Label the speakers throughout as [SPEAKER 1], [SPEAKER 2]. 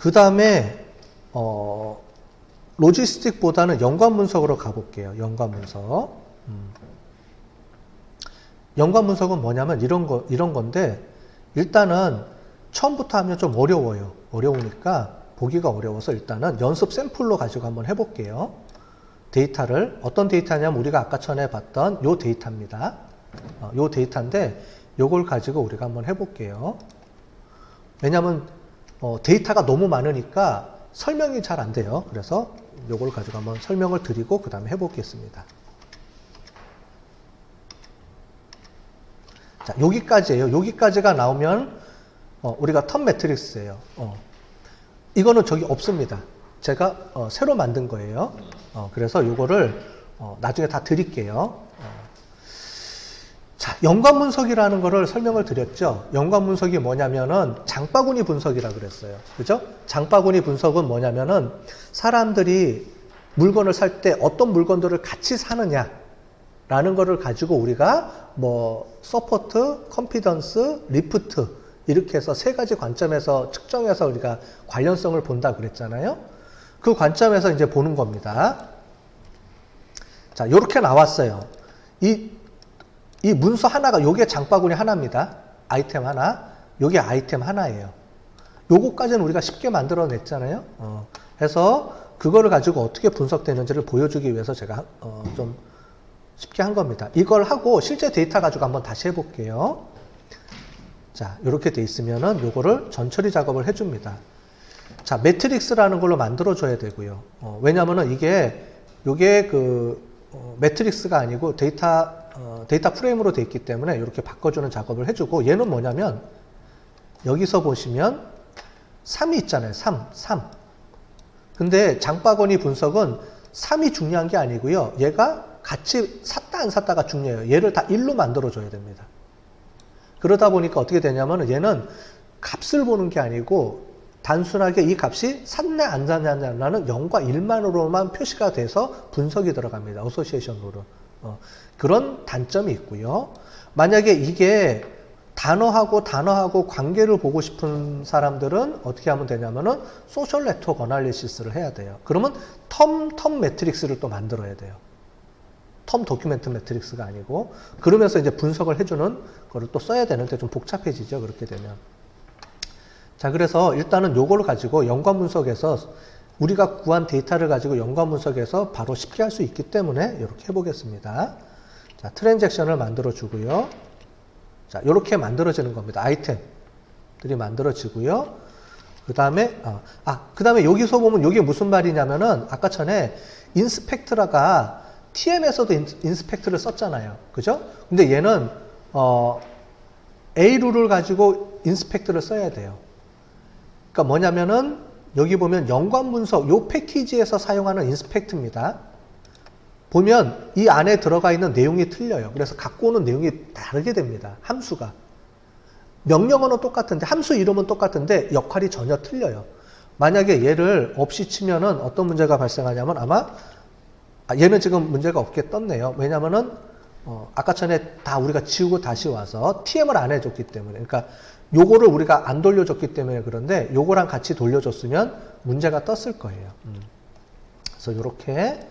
[SPEAKER 1] 그 다음에 로지스틱보다는 연관 분석으로 가볼게요. 연관 분석. 연관 분석은 뭐냐면 이런 건데, 일단은 처음부터 하면 좀 어려워요. 어려우니까 보기가 어려워서 일단은 연습 샘플로 가지고 한번 해볼게요. 데이터를 어떤 데이터냐면 우리가 아까 전에 봤던 요 데이터입니다. 요 데이터인데 요걸 가지고 우리가 한번 해볼게요. 왜냐하면 데이터가 너무 많으니까 설명이 잘 안 돼요. 그래서 요걸 가지고 한번 설명을 드리고 그 다음에 해보겠습니다. 자, 여기까지예요. 여기까지가 나오면 우리가 텀 매트릭스예요. 이거는 저기 없습니다. 제가 새로 만든 거예요. 그래서 요거를 나중에 다 드릴게요. 자, 연관 분석이라는 거를 설명을 드렸죠. 연관 분석이 뭐냐면은 장바구니 분석이라 그랬어요. 그죠? 장바구니 분석은 뭐냐면은 사람들이 물건을 살 때 어떤 물건들을 같이 사느냐라는 거를 가지고 우리가 뭐 서포트, 컨피던스, 리프트 이렇게 해서 세 가지 관점에서 측정해서 우리가 관련성을 본다 그랬잖아요. 그 관점에서 이제 보는 겁니다. 자, 요렇게 나왔어요. 이 문서 하나가, 요게 장바구니 하나입니다. 아이템 하나. 요게 아이템 하나예요. 요거까지는 우리가 쉽게 만들어냈잖아요. 해서 그거를 가지고 어떻게 분석되는지를 보여주기 위해서 제가 좀 쉽게 한 겁니다. 이걸 하고 실제 데이터 가지고 한번 다시 해볼게요. 자, 이렇게 돼 있으면은 요거를 전처리 작업을 해줍니다. 자, 매트릭스라는 걸로 만들어줘야 되고요. 왜냐면은 요게 매트릭스가 아니고 데이터 프레임으로 돼 있기 때문에 이렇게 바꿔주는 작업을 해주고, 얘는 뭐냐면 여기서 보시면 3이 있잖아요. 3. 근데 장바구니 분석은 3이 중요한 게 아니고요. 얘가 같이 샀다 안 샀다가 중요해요. 얘를 다 1로 만들어줘야 됩니다. 그러다 보니까 어떻게 되냐면 얘는 값을 보는 게 아니고 단순하게 이 값이 샀냐 안 샀냐라는 0과 1만으로만 표시가 돼서 분석이 들어갑니다. 어소시에이션 룰은. 그런 단점이 있고요. 만약에 이게 단어하고 관계를 보고 싶은 사람들은 어떻게 하면 되냐면은 소셜 네트워크 어널리시스를 해야 돼요. 그러면 텀 매트릭스를 또 만들어야 돼요. 텀 도큐멘트 매트릭스가 아니고. 그러면서 이제 분석을 해주는 거를 또 써야 되는데 좀 복잡해지죠. 그렇게 되면. 자, 그래서 일단은 요거를 가지고 연관 분석에서 우리가 구한 데이터를 가지고 연관 분석해서 바로 쉽게 할 수 있기 때문에 이렇게 해보겠습니다. 자, 트랜잭션을 만들어 주고요. 자, 이렇게 만들어지는 겁니다. 아이템들이 만들어지고요. 그 다음에 여기서 보면 이게 무슨 말이냐면은 아까 전에 인스펙트라가 TM에서도 인스펙트를 썼잖아요. 그죠? 근데 얘는 A 룰을 가지고 인스펙트를 써야 돼요. 그러니까 뭐냐면은 여기 보면 연관 분석 요 패키지에서 사용하는 인스펙트입니다. 보면 이 안에 들어가 있는 내용이 틀려요. 그래서 갖고 오는 내용이 다르게 됩니다. 함수가. 명령어는 똑같은데 함수 이름은 똑같은데 역할이 전혀 틀려요. 만약에 얘를 없이 치면은 어떤 문제가 발생하냐면 아마 얘는 지금 문제가 없게 떴네요. 왜냐면은 아까 전에 다 우리가 지우고 다시 와서 TM을 안 해줬기 때문에, 그러니까 요거를 우리가 안 돌려줬기 때문에 그런데 요거랑 같이 돌려줬으면 문제가 떴을 거예요. 그래서 이렇게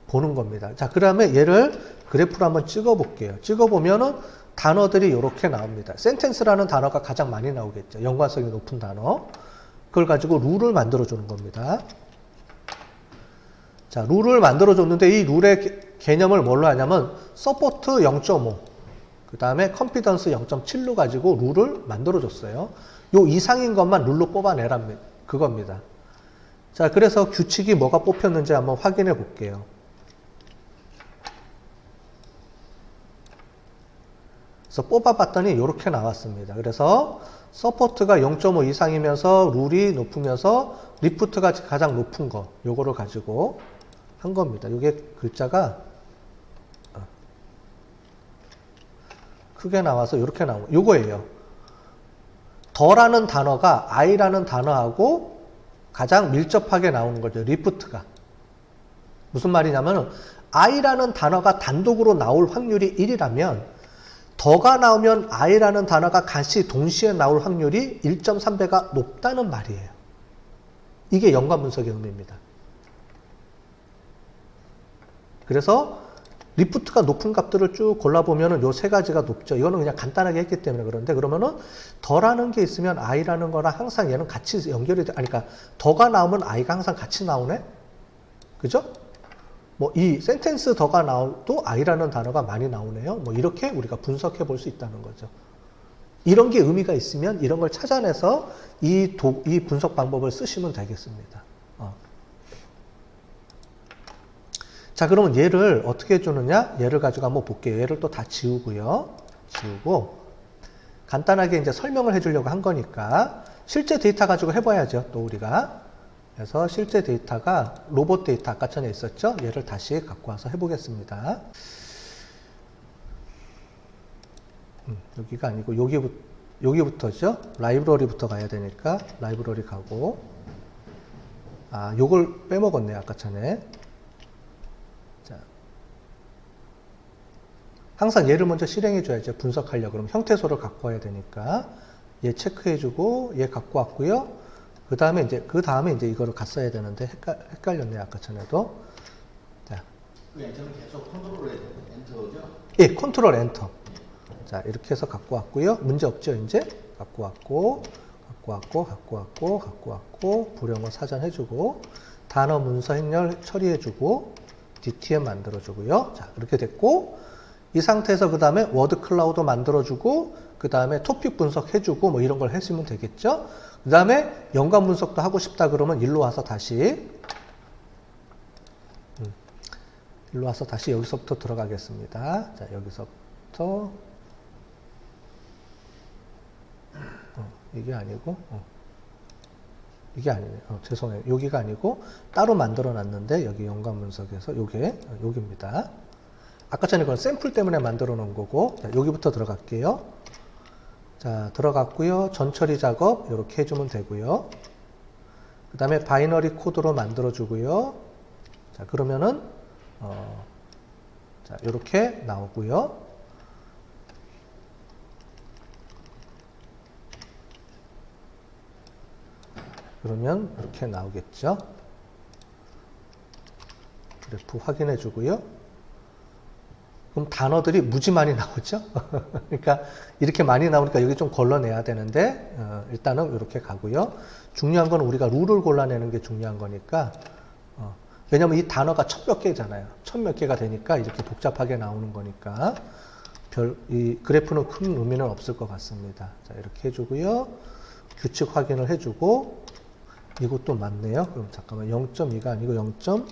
[SPEAKER 1] 보는 겁니다. 자, 그 다음에 얘를 그래프로 한번 찍어볼게요. 찍어보면은 단어들이 이렇게 나옵니다. 센텐스라는 단어가 가장 많이 나오겠죠. 연관성이 높은 단어. 그걸 가지고 룰을 만들어주는 겁니다. 자, 룰을 만들어줬는데 이 룰의 개념을 뭘로 하냐면 서포트 0.5, 그 다음에 컨피던스 0.7로 가지고 룰을 만들어줬어요. 요 이상인 것만 룰로 뽑아내란 그겁니다. 자, 그래서 규칙이 뭐가 뽑혔는지 한번 확인해 볼게요. 그래서 뽑아봤더니 이렇게 나왔습니다. 그래서 서포트가 0.5 이상이면서 룰이 높으면서 리프트가 가장 높은 거, 요거를 가지고 한 겁니다. 요게 글자가 크게 나와서 이렇게 나오고, 요거예요. 더라는 단어가 I라는 단어하고 가장 밀접하게 나오는 거죠. 리프트가. 무슨 말이냐면 I라는 단어가 단독으로 나올 확률이 1이라면 더가 나오면 I라는 단어가 같이 동시에 나올 확률이 1.3배가 높다는 말이에요. 이게 연관 분석의 의미입니다. 그래서 리프트가 높은 값들을 쭉 골라보면은 요 세 가지가 높죠. 이거는 그냥 간단하게 했기 때문에 그런데 그러면은 더라는 게 있으면 i라는 거랑 항상 얘는 같이 연결이 돼. 아니, 그러니까 더가 나오면 i가 항상 같이 나오네? 그죠? 뭐 이 센텐스 더가 나와도 i라는 단어가 많이 나오네요. 뭐 이렇게 우리가 분석해 볼 수 있다는 거죠. 이런 게 의미가 있으면 이런 걸 찾아내서 이 분석 방법을 쓰시면 되겠습니다. 자, 그러면 얘를 어떻게 해주느냐? 얘를 가지고 한번 볼게요. 얘를 또 다 지우고요. 지우고 간단하게 이제 설명을 해주려고 한 거니까 실제 데이터 가지고 해봐야죠. 또 우리가. 그래서 실제 데이터가 로봇 데이터 아까 전에 있었죠? 얘를 다시 갖고 와서 해보겠습니다. 여기가 아니고 여기부터죠? 라이브러리부터 가야 되니까 라이브러리 가고 요걸 빼먹었네 아까 전에. 자, 항상 얘를 먼저 실행해 줘야죠. 분석하려고 그러면 형태소를 갖고 와야 되니까 얘 체크해 주고 얘 갖고 왔고요. 그 다음에 이제 이거를 갔어야 되는데 헷갈렸네요 아까 전에도. 자,
[SPEAKER 2] 그 엔터는 계속 컨트롤 엔터죠?
[SPEAKER 1] 예, 컨트롤 엔터. 자, 이렇게 해서 갖고 왔고요. 문제 없죠, 이제? 갖고 왔고, 불형어 사전 해주고, 단어 문서 행렬 처리해주고, DTM 만들어주고요. 자, 이렇게 됐고, 이 상태에서 그 다음에 워드 클라우드 만들어주고, 그 다음에 토픽 분석해주고, 뭐 이런 걸 해주면 되겠죠? 그 다음에 연관 분석도 하고 싶다 그러면 일로 와서 다시 여기서부터 들어가겠습니다. 자, 여기서부터 이게 아니고 이게 아니네. 죄송해요. 여기가 아니고 따로 만들어 놨는데 여기 연관 분석에서 여기입니다. 아까 전에 그건 샘플 때문에 만들어 놓은 거고. 자, 여기부터 들어갈게요. 자, 들어갔고요. 전처리 작업 이렇게 해주면 되고요. 그 다음에 바이너리 코드로 만들어 주고요. 자, 그러면은 자, 이렇게 나오고요. 그러면 이렇게 나오겠죠. 그래프 확인해 주고요. 그럼 단어들이 무지 많이 나오죠. 그러니까 이렇게 많이 나오니까 여기 좀 걸러내야 되는데 일단은 이렇게 가고요. 중요한 건 우리가 룰을 골라내는 게 중요한 거니까 왜냐면 이 단어가 천몇 개잖아요. 천몇 개가 되니까 이렇게 복잡하게 나오는 거니까 이 그래프는 큰 의미는 없을 것 같습니다. 자, 이렇게 해주고요. 규칙 확인을 해주고 이것도 맞네요. 그럼 잠깐만 0.2가 아니고 0.1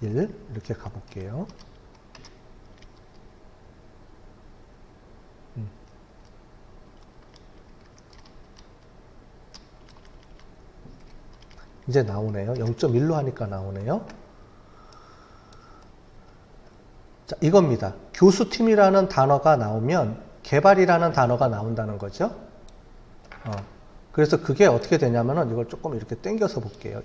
[SPEAKER 1] 이렇게 가볼게요. 이제 나오네요. 0.1로 하니까 나오네요. 자, 이겁니다. 교수팀이라는 단어가 나오면 개발이라는 단어가 나온다는 거죠. 그래서 그게 어떻게 되냐면은 이걸 조금 이렇게 당겨서 볼게요.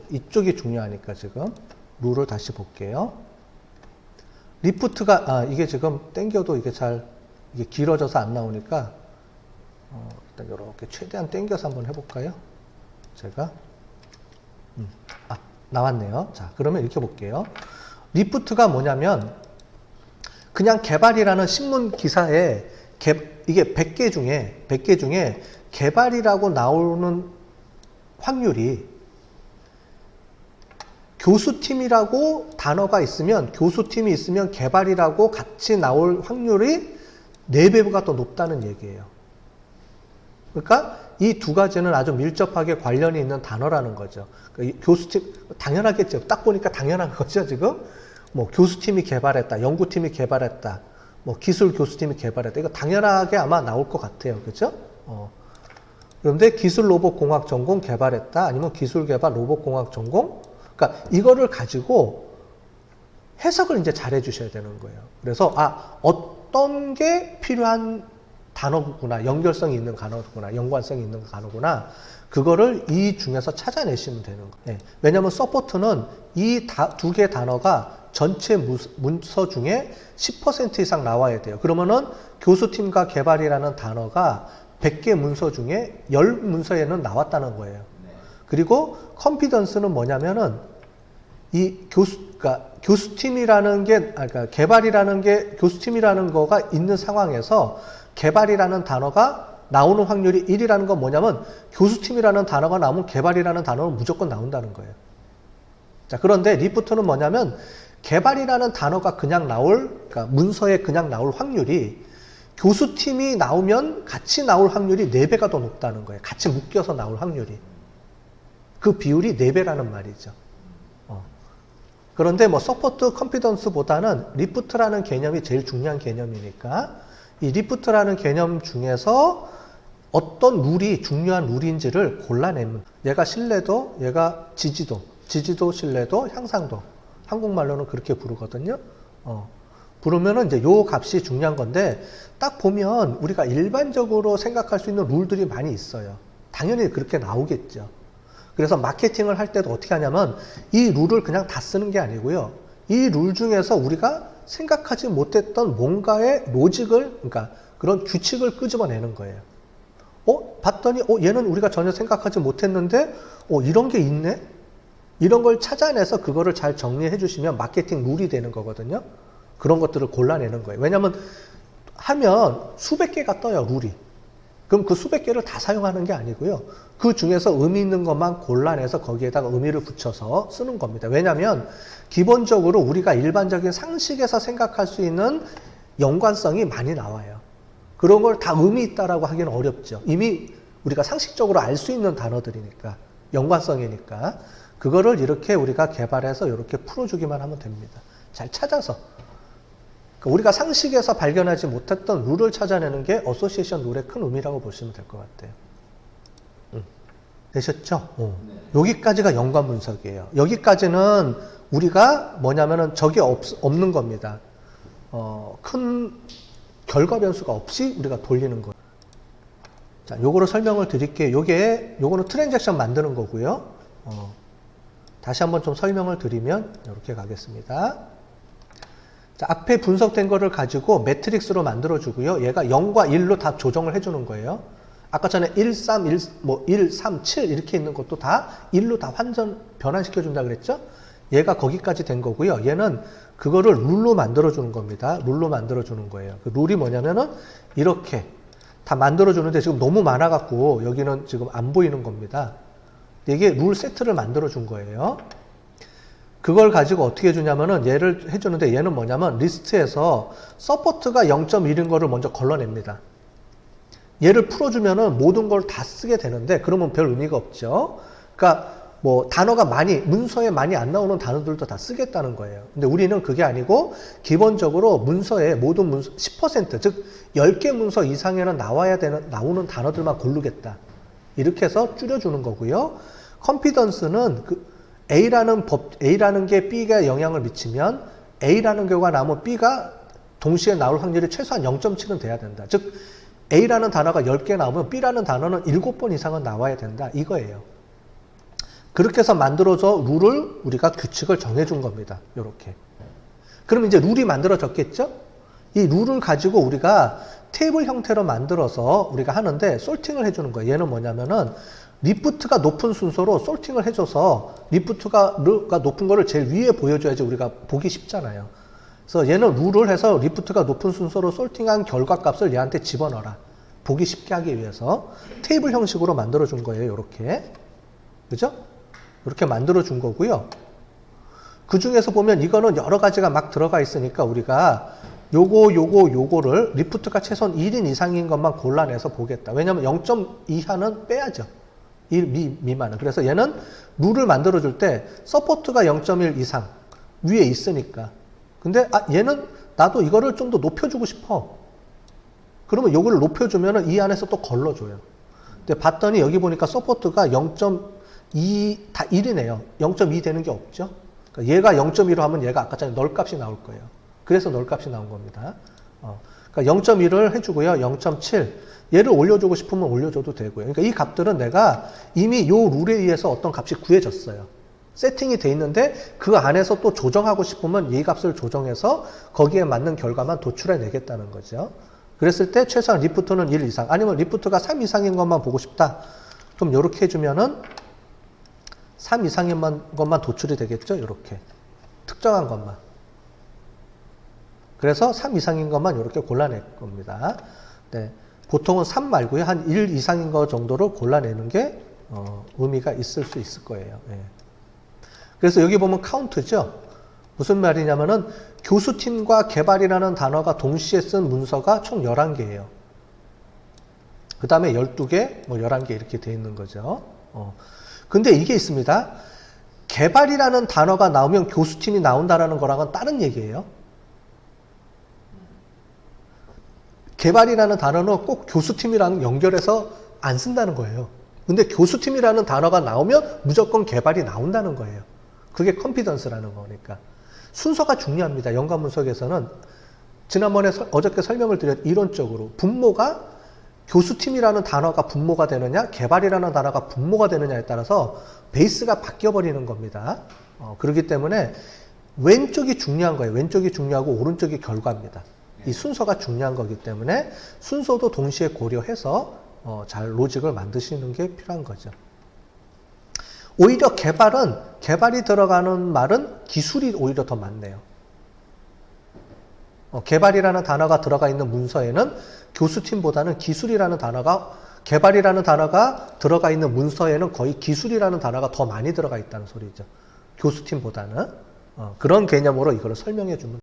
[SPEAKER 1] 이쪽이 중요하니까 지금 룰을 다시 볼게요. 리프트가 이게 지금 당겨도 이게 길어져서 안 나오니까 일단 이렇게 최대한 당겨서 한번 해볼까요? 제가 나왔네요. 자, 그러면 이렇게 볼게요. 리프트가 뭐냐면 그냥 개발이라는 신문 기사에 이게 100개 중에 개발이라고 나오는 확률이 교수팀이라고 단어가 있으면 교수팀이 있으면 개발이라고 같이 나올 확률이 4배가 더 높다는 얘기예요. 그러니까 이 두 가지는 아주 밀접하게 관련이 있는 단어라는 거죠. 그러니까 교수팀 당연하겠죠. 딱 보니까 당연한 거죠, 지금. 뭐 교수팀이 개발했다, 연구팀이 개발했다, 뭐 기술 교수팀이 개발했다. 이거 당연하게 아마 나올 것 같아요. 그렇죠? 그런데 기술 로봇 공학 전공 개발했다, 아니면 기술 개발 로봇 공학 전공. 그러니까 이거를 가지고 해석을 이제 잘 해주셔야 되는 거예요. 그래서 어떤 게 필요한 단어구나, 연결성이 있는 단어구나, 연관성이 있는 단어구나, 그거를 이 중에서 찾아내시면 되는 거예요. 네. 왜냐하면 서포트는 이 두 개 단어가 전체 문서 중에 10% 이상 나와야 돼요. 그러면은 교수팀과 개발이라는 단어가 100개 문서 중에 10문서에는 나왔다는 거예요.
[SPEAKER 2] 네.
[SPEAKER 1] 그리고 컨피던스는 뭐냐면은 이 그러니까 교수팀이라는 게, 그러니까 개발이라는 게 교수팀이라는 거가 있는 상황에서 개발이라는 단어가 나오는 확률이 1이라는 건 뭐냐면 교수팀이라는 단어가 나오면 개발이라는 단어는 무조건 나온다는 거예요. 자, 그런데 리프트는 뭐냐면 개발이라는 단어가 그냥 그러니까 문서에 그냥 나올 확률이 교수팀이 나오면 같이 나올 확률이 4배가 더 높다는 거예요. 같이 묶여서 나올 확률이. 그 비율이 4배라는 말이죠. 그런데 뭐 서포트 컨피던스보다는 리프트라는 개념이 제일 중요한 개념이니까 이 리프트라는 개념 중에서 어떤 룰이 중요한 룰인지를 골라내면 얘가 신뢰도, 얘가 지지도, 신뢰도, 향상도. 한국말로는 그렇게 부르거든요. 부르면은 이제 요 값이 중요한 건데 딱 보면 우리가 일반적으로 생각할 수 있는 룰들이 많이 있어요. 당연히 그렇게 나오겠죠. 그래서 마케팅을 할 때도 어떻게 하냐면 이 룰을 그냥 다 쓰는 게 아니고요. 이 룰 중에서 우리가 생각하지 못했던 뭔가의 로직을, 그러니까 그런 규칙을 끄집어내는 거예요. 봤더니 얘는 우리가 전혀 생각하지 못했는데 이런 게 있네? 이런 걸 찾아내서 그거를 잘 정리해 주시면 마케팅 룰이 되는 거거든요. 그런 것들을 골라내는 거예요. 왜냐하면 하면 수백 개가 떠요, 룰이. 그럼 그 수백 개를 다 사용하는 게 아니고요. 그 중에서 의미 있는 것만 골라내서 거기에다가 의미를 붙여서 쓰는 겁니다. 왜냐하면 기본적으로 우리가 일반적인 상식에서 생각할 수 있는 연관성이 많이 나와요. 그런 걸 다 의미 있다라고 하기는 어렵죠. 이미 우리가 상식적으로 알 수 있는 단어들이니까, 연관성이니까. 그거를 이렇게 우리가 개발해서 이렇게 풀어주기만 하면 됩니다. 잘 찾아서. 우리가 상식에서 발견하지 못했던 룰을 찾아내는 게 어소시에이션 룰의 큰 의미라고 보시면 될 것 같아요. 되셨죠? 여기까지가 연관 분석이에요. 여기까지는 우리가 뭐냐면은 저게 없는 겁니다. 큰 결과 변수가 없이 우리가 돌리는 거예요. 자, 요거를 설명을 드릴게요. 요거는 트랜잭션 만드는 거고요. 다시 한번 좀 설명을 드리면 이렇게 가겠습니다. 자, 앞에 분석된 거를 가지고 매트릭스로 만들어주고요. 얘가 0과 1로 다 조정을 해주는 거예요. 아까 전에 1, 3, 1, 3, 7 이렇게 있는 것도 다 1로 다 변환시켜준다 그랬죠? 얘가 거기까지 된 거고요. 얘는 그거를 룰로 만들어주는 겁니다. 룰로 만들어주는 거예요. 그 룰이 뭐냐면은 이렇게 다 만들어주는데 지금 너무 많아갖고 여기는 지금 안 보이는 겁니다. 이게 룰 세트를 만들어준 거예요. 그걸 가지고 어떻게 해주냐면은 얘를 해주는데 얘는 뭐냐면 리스트에서 서포트가 0.1인 거를 먼저 걸러냅니다. 얘를 풀어주면은 모든 걸 다 쓰게 되는데 그러면 별 의미가 없죠. 그러니까 뭐 단어가 문서에 많이 안 나오는 단어들도 다 쓰겠다는 거예요. 근데 우리는 그게 아니고 기본적으로 문서에 모든 문서 10%, 즉 10개 문서 이상에는 나오는 단어들만 고르겠다. 이렇게 해서 줄여주는 거고요. 컨피던스는 A라는 게 B가 영향을 미치면 A라는 결과가 나오면 B가 동시에 나올 확률이 최소한 0.7은 돼야 된다. 즉 A라는 단어가 10개 나오면 B라는 단어는 7번 이상은 나와야 된다. 이거예요. 그렇게 해서 만들어서 룰을 우리가 규칙을 정해준 겁니다. 이렇게. 그럼 이제 룰이 만들어졌겠죠? 이 룰을 가지고 우리가 테이블 형태로 만들어서 우리가 하는데 솔팅을 해주는 거예요. 얘는 뭐냐면은 리프트가 높은 순서로 솔팅을 해줘서 리프트가 높은 거를 제일 위에 보여줘야지 우리가 보기 쉽잖아요. 그래서 얘는 룰을 해서 리프트가 높은 순서로 솔팅한 결과값을 얘한테 집어넣어라. 보기 쉽게 하기 위해서 테이블 형식으로 만들어준 거예요. 이렇게. 그죠? 이렇게 만들어준 거고요. 그 중에서 보면 이거는 여러 가지가 막 들어가 있으니까 우리가 요거를 리프트가 최소한 1인 이상인 것만 골라내서 보겠다. 왜냐면 0.2 이하는 빼야죠. 1 미만은. 그래서 얘는 룰을 만들어줄 때 서포트가 0.1 이상 위에 있으니까. 근데 얘는 나도 이거를 좀 더 높여주고 싶어. 그러면 요거를 높여주면은 이 안에서 또 걸러줘요. 근데 봤더니 여기 보니까 서포트가 0.2 다 1이네요. 0.2 되는 게 없죠. 그러니까 얘가 0.2로 하면 얘가 아까 전에 널 값이 나올 거예요. 그래서 널 값이 나온 겁니다. 그러니까 0.1을 해주고요. 0.7 얘를 올려주고 싶으면 올려줘도 되고요. 그러니까 이 값들은 내가 이미 요 룰에 의해서 어떤 값이 구해졌어요. 세팅이 돼 있는데 그 안에서 또 조정하고 싶으면 이 값을 조정해서 거기에 맞는 결과만 도출해 내겠다는 거죠. 그랬을 때 최소한 리프트는 1 이상 아니면 리프트가 3 이상인 것만 보고 싶다. 그럼 이렇게 해주면은 3 이상인 것만 도출이 되겠죠. 이렇게 특정한 것만. 그래서 3 이상인 것만 이렇게 골라낼 겁니다. 네, 보통은 3 말고요. 한 1 이상인 것 정도를 골라내는 게 의미가 있을 수 있을 거예요. 예. 그래서 여기 보면 카운트죠. 무슨 말이냐면은 교수팀과 개발이라는 단어가 동시에 쓴 문서가 총 11개예요. 그 다음에 12개, 뭐 11개 이렇게 돼 있는 거죠. 근데 이게 있습니다. 개발이라는 단어가 나오면 교수팀이 나온다라는 거랑은 다른 얘기예요. 개발이라는 단어는 꼭 교수팀이랑 연결해서 안 쓴다는 거예요. 근데 교수팀이라는 단어가 나오면 무조건 개발이 나온다는 거예요. 그게 컨피던스라는 거니까. 순서가 중요합니다. 연관문서에서는 지난번에 어저께 설명을 드렸 이론적으로 분모가 교수팀이라는 단어가 분모가 되느냐 개발이라는 단어가 분모가 되느냐에 따라서 베이스가 바뀌어버리는 겁니다. 그렇기 때문에 왼쪽이 중요한 거예요. 왼쪽이 중요하고 오른쪽이 결과입니다. 이 순서가 중요한 거기 때문에 순서도 동시에 고려해서 잘 로직을 만드시는 게 필요한 거죠. 오히려 개발이 들어가는 말은 기술이 오히려 더 많네요. 개발이라는 단어가 들어가 있는 문서에는 교수팀보다는 기술이라는 단어가 개발이라는 단어가 들어가 있는 문서에는 거의 기술이라는 단어가 더 많이 들어가 있다는 소리죠. 교수팀보다는. 그런 개념으로 이걸 설명해 주면